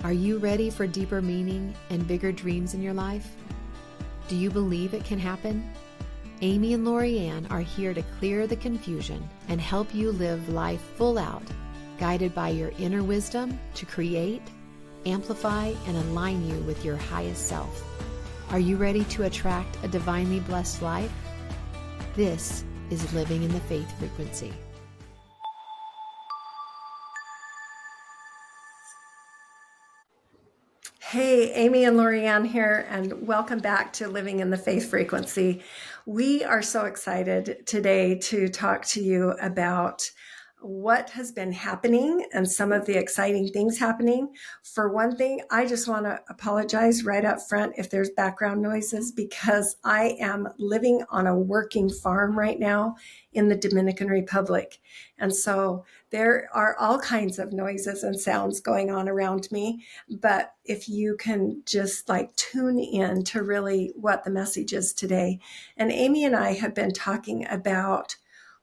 Are you ready for deeper meaning and bigger dreams in your life? Do you believe it can happen? Amy and LoriAnn are here to clear the confusion and help you live life full out, guided by your inner wisdom to create, amplify, and align you with your highest self. Are you ready to attract a divinely blessed life? This is Living in the Faith Frequency. Hey, Amy and LoriAnn here, and welcome back to Living in the Faith Frequency. We are so excited today to talk to you about what has been happening and some of the exciting things happening. For one thing, I just want to apologize right up front if there's background noises, because I am living on a working farm right now in the Dominican Republic. And so there are all kinds of noises and sounds going on around me. But if you can just tune in to really what the message is today. And Amy and I have been talking about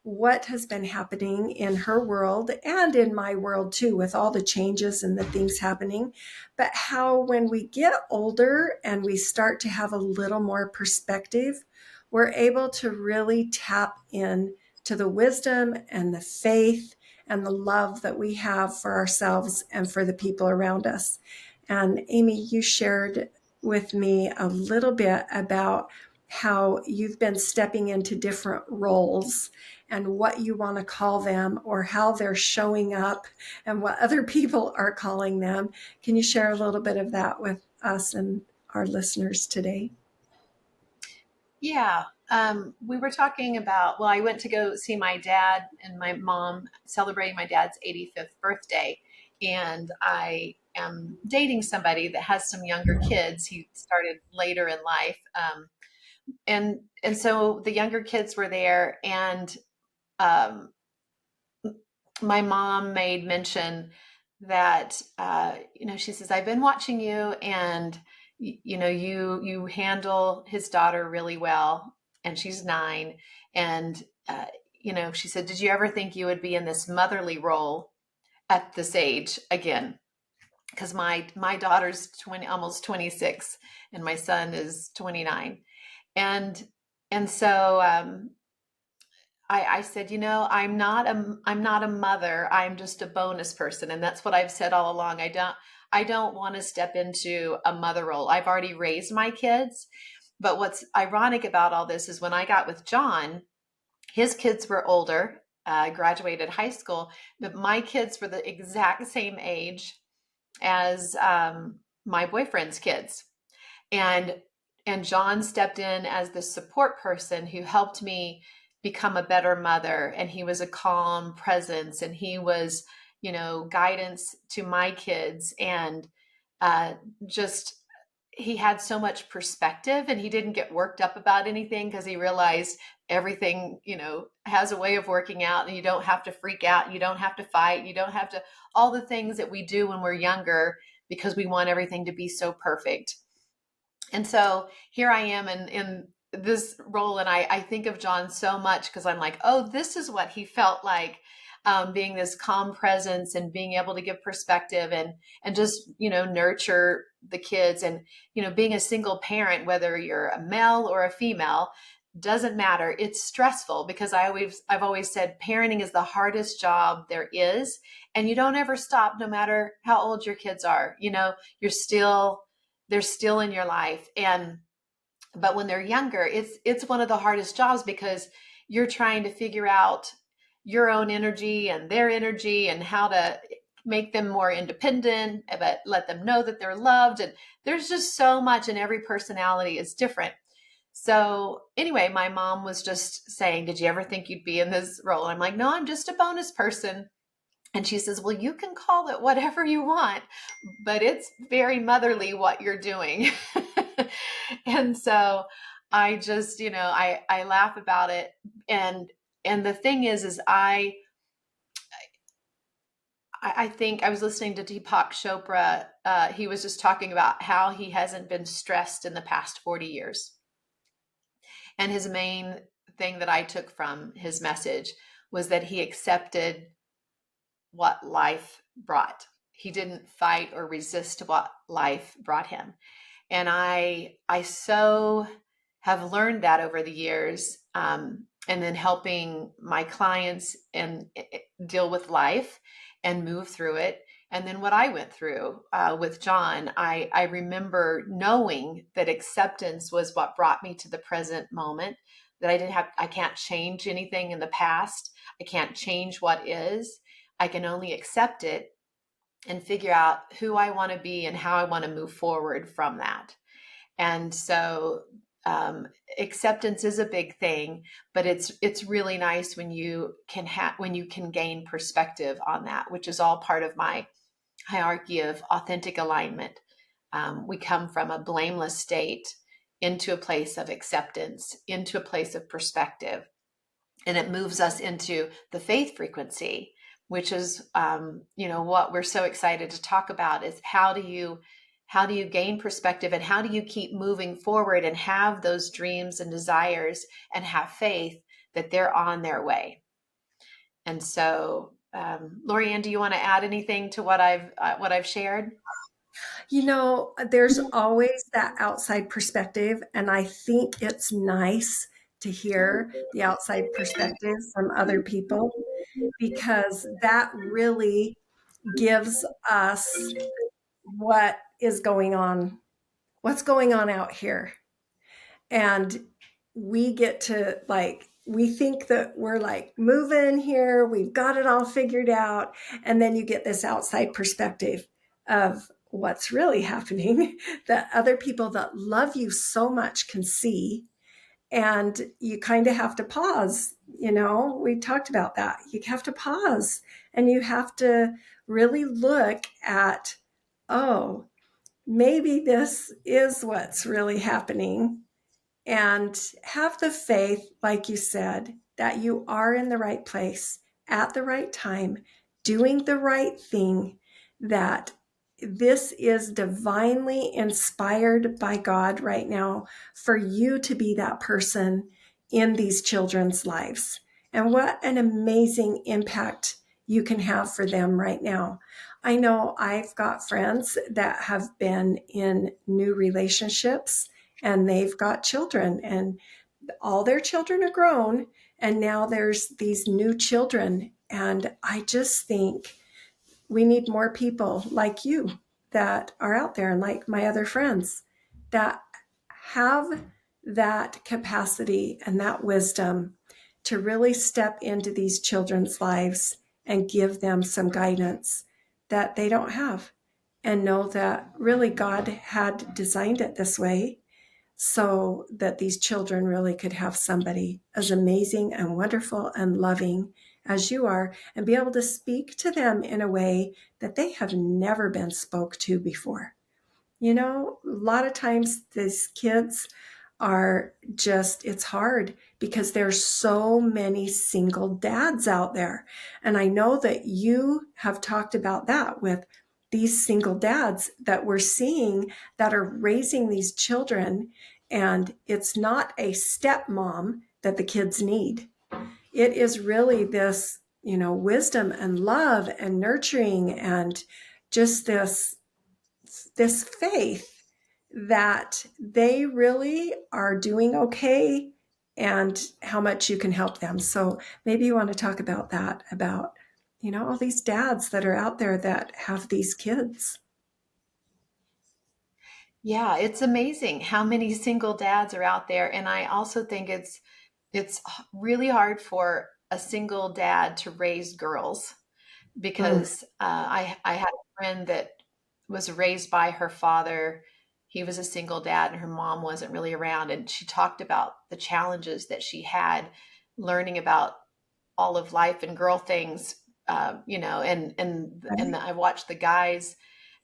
what has been happening in her world and in my world too, with all the changes and the things happening, but how when we get older and we start to have a little more perspective, we're able to really tap in to the wisdom and the faith and the love that we have for ourselves and for the people around us. And Amy, you shared with me a little bit about how you've been stepping into different roles and what you want to call them or how they're showing up and what other people are calling them. Can you share a little bit of that with us and our listeners today? Yeah. We were talking about, I went to go see my dad and my mom celebrating my dad's 85th birthday. And I am dating somebody that has some younger kids. He started later in life. And so the younger kids were there, and um, my mom made mention that, she says, I've been watching you, and you handle his daughter really well, and she's 9. And, she said, did you ever think you would be in this motherly role at this age again? Because my daughter's 20, almost 26, and my son is 29. And so, I said, I'm not a mother. I'm just a bonus person. And that's what I've said all along. I don't want to step into a mother role. I've already raised my kids. But what's ironic about all this is when I got with John, his kids were older, graduated high school, but my kids were the exact same age as my boyfriend's kids. And John stepped in as the support person who helped me become a better mother. And he was a calm presence, and he was, guidance to my kids. And just, he had so much perspective, and he didn't get worked up about anything because he realized everything, has a way of working out, and you don't have to freak out. You don't have to fight. You don't have to, all the things that we do when we're younger because we want everything to be so perfect. And so here I am in this role, and I think of John so much because I'm like, oh, this is what he felt like, being this calm presence and being able to give perspective and just, nurture the kids. And, being a single parent, whether you're a male or a female, doesn't matter. It's stressful because I've always said parenting is the hardest job there is. And you don't ever stop, no matter how old your kids are. They're still in your life. But when they're younger, it's one of the hardest jobs because you're trying to figure out your own energy and their energy and how to make them more independent, but let them know that they're loved. And there's just so much, and every personality is different. So anyway, my mom was just saying, did you ever think you'd be in this role? And I'm like, no, I'm just a bonus person. And she says, well, you can call it whatever you want, but it's very motherly what you're doing. And so I just, I laugh about it. And the thing is I think I was listening to Deepak Chopra. He was just talking about how he hasn't been stressed in the past 40 years. And his main thing that I took from his message was that he accepted what life brought. He didn't fight or resist what life brought him. And I so have learned that over the years, and then helping my clients and deal with life and move through it. And then what I went through with John, I remember knowing that acceptance was what brought me to the present moment. That I can't change anything in the past. I can't change what is. I can only accept it and figure out who I want to be and how I want to move forward from that. And so acceptance is a big thing, but it's really nice when you can gain perspective on that, which is all part of my hierarchy of authentic alignment. We come from a blameless state into a place of acceptance, into a place of perspective, and it moves us into the faith frequency, which is what we're so excited to talk about is how do you gain perspective, and how do you keep moving forward and have those dreams and desires and have faith that they're on their way. And so LoriAnn, do you want to add anything to what I've shared? There's always that outside perspective, and I think it's nice to hear the outside perspective from other people because that really gives us what is going on, what's going on out here. And we get to we think that we're like moving here, we've got it all figured out. And then you get this outside perspective of what's really happening that other people that love you so much can see. And you kind of have to pause. We talked about that. You have to pause and you have to really look at, oh, maybe this is what's really happening, and have the faith, like you said, that you are in the right place at the right time, doing the right thing, that this is divinely inspired by God right now for you to be that person in these children's lives. And what an amazing impact you can have for them right now. I know I've got friends that have been in new relationships and they've got children, and all their children are grown, and now there's these new children. And I just think we need more people like you that are out there, and like my other friends that have that capacity and that wisdom to really step into these children's lives and give them some guidance that they don't have, and know that really God had designed it this way so that these children really could have somebody as amazing and wonderful and loving as you are, and be able to speak to them in a way that they have never been spoke to before. A lot of times these kids are just, it's hard because there's so many single dads out there. And I know that you have talked about that with these single dads that we're seeing that are raising these children. And it's not a stepmom that the kids need. It is really this, wisdom and love and nurturing and just this faith that they really are doing okay and how much you can help them. So maybe you want to talk about that, about, all these dads that are out there that have these kids. Yeah, it's amazing how many single dads are out there. And I also think it's really hard for a single dad to raise girls, Mm, because I had a friend that was raised by her father. He was a single dad and her mom wasn't really around. And she talked about the challenges that she had learning about all of life and girl things, and right. I watched the guys.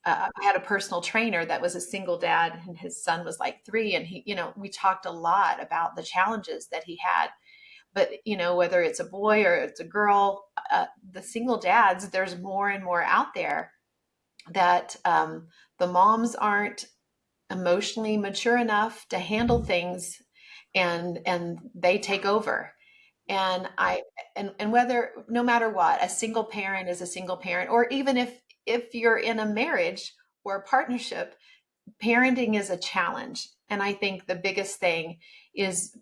I had a personal trainer that was a single dad, and his son was like 3, and we talked a lot about the challenges that he had. But whether it's a boy or it's a girl, the single dads, there's more and more out there that the moms aren't emotionally mature enough to handle things, and they take over. And whether, no matter what, a single parent is a single parent, or even if if you're in a marriage or a partnership, parenting is a challenge. And I think the biggest thing is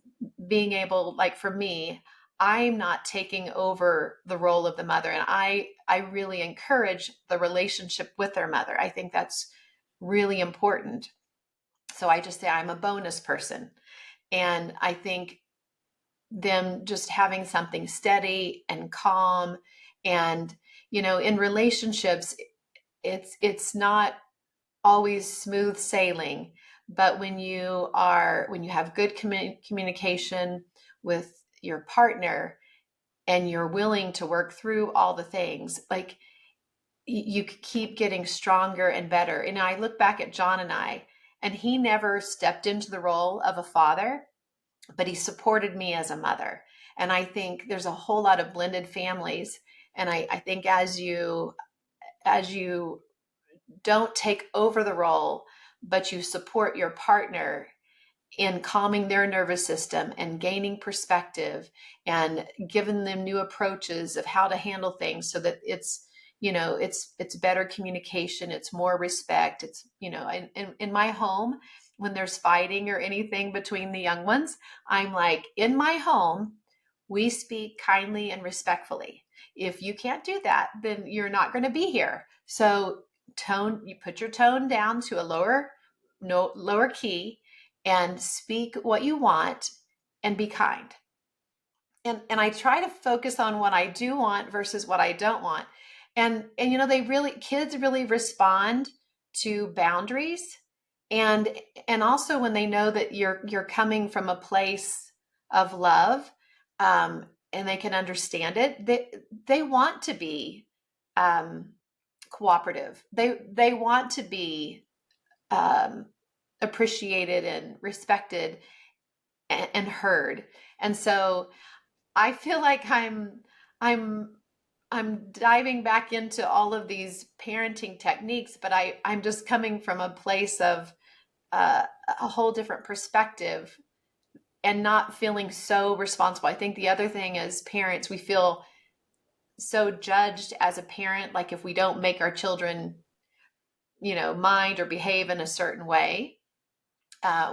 being able, like for me, I'm not taking over the role of the mother. And I really encourage the relationship with their mother. I think that's really important. So I just say I'm a bonus person. And I think them just having something steady and calm and, in relationships, it's not always smooth sailing, but when you have good communication with your partner and you're willing to work through all the things, like you keep getting stronger and better. And I look back at John and he never stepped into the role of a father, but he supported me as a mother. And I think there's a whole lot of blended families. And I think as you don't take over the role, but you support your partner in calming their nervous system and gaining perspective and giving them new approaches of how to handle things so that it's better communication, it's more respect. It's in my home, when there's fighting or anything between the young ones, I'm like, in my home we speak kindly and respectfully. If you can't do that, then you're not going to be here. So you put your tone down to a lower key and speak what you want and be kind. And I try to focus on what I do want versus what I don't want. And kids really respond to boundaries, and also when they know that you're coming from a place of love, and they can understand it, they want to be um, cooperative. They want to be um, appreciated and respected and heard. And so I feel like I'm I'm diving back into all of these parenting techniques, but I'm just coming from a place of a whole different perspective and not feeling so responsible. I think the other thing as parents, we feel so judged as a parent, like if we don't make our children, mind or behave in a certain way,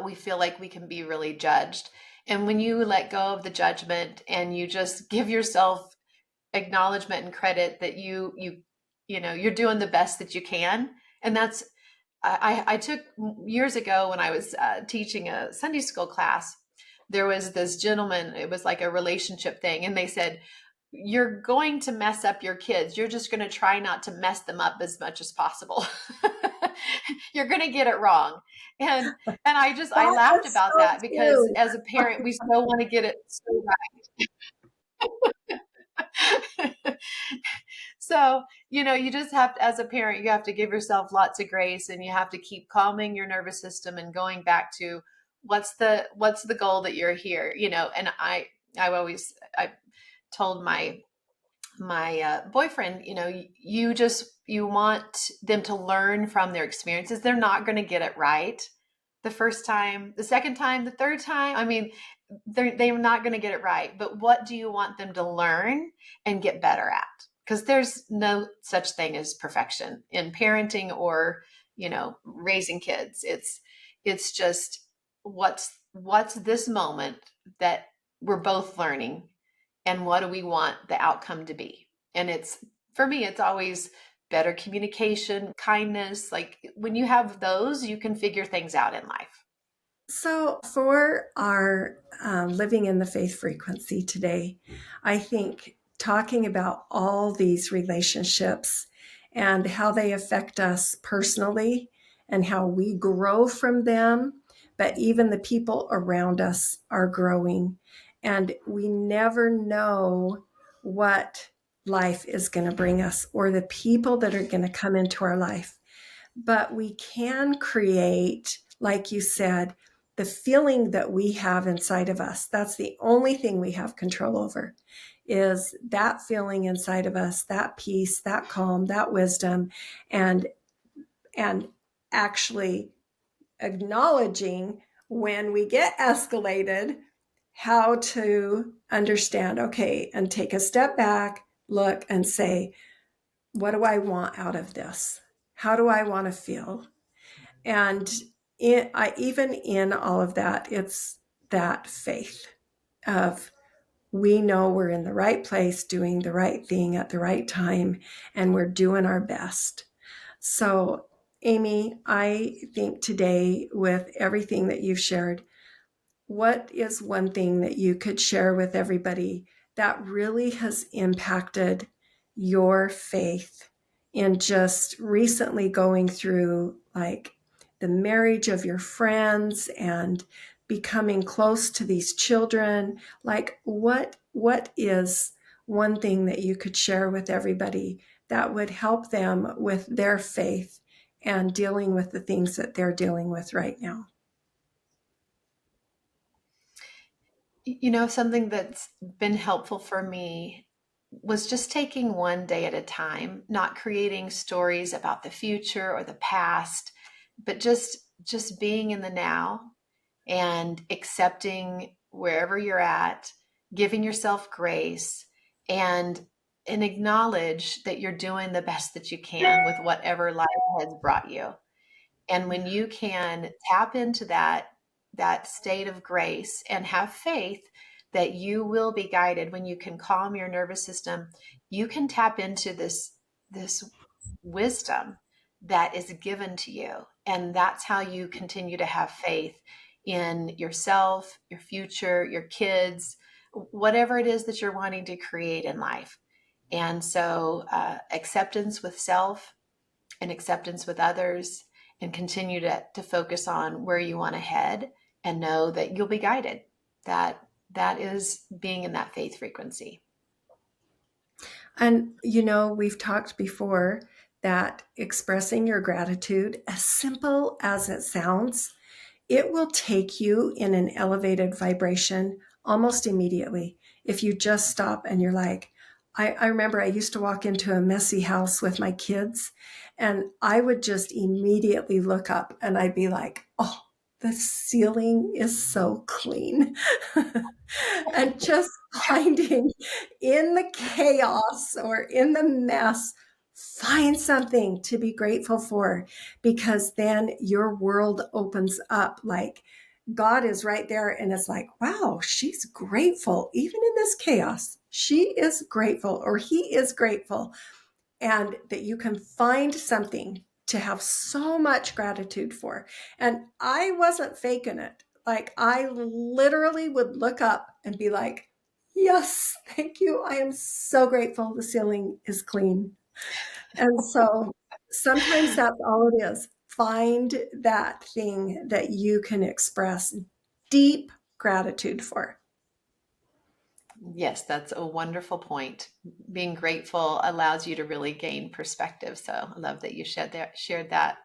we feel like we can be really judged. And when you let go of the judgment and you just give yourself acknowledgement and credit that you're doing the best that you can. And that's I took years ago when I was teaching a Sunday school class, there was this gentleman, it was like a relationship thing, and they said, you're going to mess up your kids, you're just going to try not to mess them up as much as possible. You're going to get it wrong. And I laughed That's about so that because true. as a parent we still want to get it so right. So, you just have to, as a parent, you have to give yourself lots of grace, and you have to keep calming your nervous system and going back to what's the goal that you're here, and I told my boyfriend, you want them to learn from their experiences. They're not going to get it right the first time, the second time, the third time. I mean, they're not going to get it right. But what do you want them to learn and get better at? Because there's no such thing as perfection in parenting or, raising kids. It's just what's this moment that we're both learning, and what do we want the outcome to be? And for me, it's always better communication, kindness. Like when you have those, you can figure things out in life. So, for our living in the faith frequency today, I think talking about all these relationships and how they affect us personally and how we grow from them, but even the people around us are growing. And we never know what life is going to bring us or the people that are going to come into our life. But we can create, like you said, the feeling that we have inside of us. That's the only thing we have control over, is that feeling inside of us, that peace, that calm, that wisdom, and actually acknowledging when we get escalated, how to understand, okay, and take a step back, look and say, what do I want out of this? How do I want to feel? And even in all of that, it's that faith of we know we're in the right place, doing the right thing at the right time, and we're doing our best. So, Amy, I think today, with everything that you've shared, what is one thing that you could share with everybody that really has impacted your faith in just recently going through like the marriage of your friends and becoming close to these children? Like what is one thing that you could share with everybody that would help them with their faith and dealing with the things that they're dealing with right now? Something that's been helpful for me was just taking one day at a time, not creating stories about the future or the past, but just being in the now and accepting wherever you're at, giving yourself grace and acknowledge that you're doing the best that you can with whatever life has brought you. And when you can tap into that state of grace and have faith that you will be guided, when you can calm your nervous system, you can tap into this wisdom that is given to you. And that's how you continue to have faith in yourself, your future, your kids, whatever it is that you're wanting to create in life. And so acceptance with self and acceptance with others, and continue to focus on where you want to head and know that you'll be guided. That is being in that faith frequency. And, we've talked before that expressing your gratitude, as simple as it sounds, it will take you in an elevated vibration almost immediately. If you just stop and you're like, I remember I used to walk into a messy house with my kids and I would just immediately look up and I'd be like, oh, the ceiling is so clean. And just finding in the chaos or in the mess, find something to be grateful for, because then your world opens up. Like God is right there and it's like, wow, she's grateful. Even in this chaos, she is grateful or he is grateful. And that you can find something to have so much gratitude for. And I wasn't faking it. Like I literally would look up and be like, yes, thank you. I am so grateful the ceiling is clean. And so sometimes that's all it is. Find that thing that you can express deep gratitude for. Yes, that's a wonderful point. Being grateful allows you to really gain perspective. So I love that you shared that.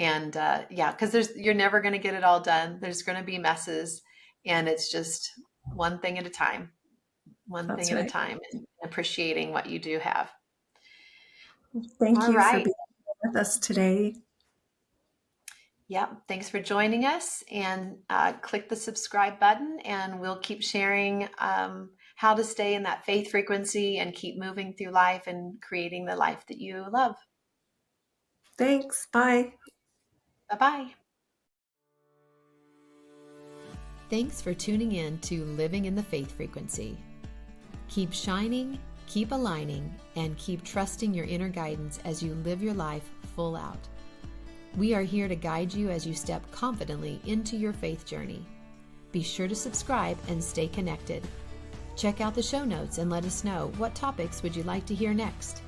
And yeah, because you're never going to get it all done. There's going to be messes, and it's just one thing at a time, That's a right. time, and appreciating what you do have. Thank All you for right. being with us today. Yeah, thanks for joining us, and click the subscribe button, and we'll keep sharing how to stay in that faith frequency and keep moving through life and creating the life that you love. Thanks. Bye. Bye-bye. Thanks for tuning in to Living in the Faith Frequency. Keep shining, keep aligning, and keep trusting your inner guidance as you live your life full out. We are here to guide you as you step confidently into your faith journey. Be sure to subscribe and stay connected. Check out the show notes and let us know what topics would you like to hear next.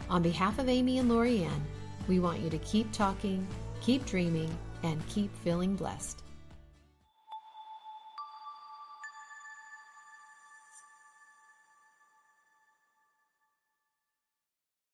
On behalf of Amy and LoriAnn, we want you to keep talking, keep dreaming, and keep feeling blessed.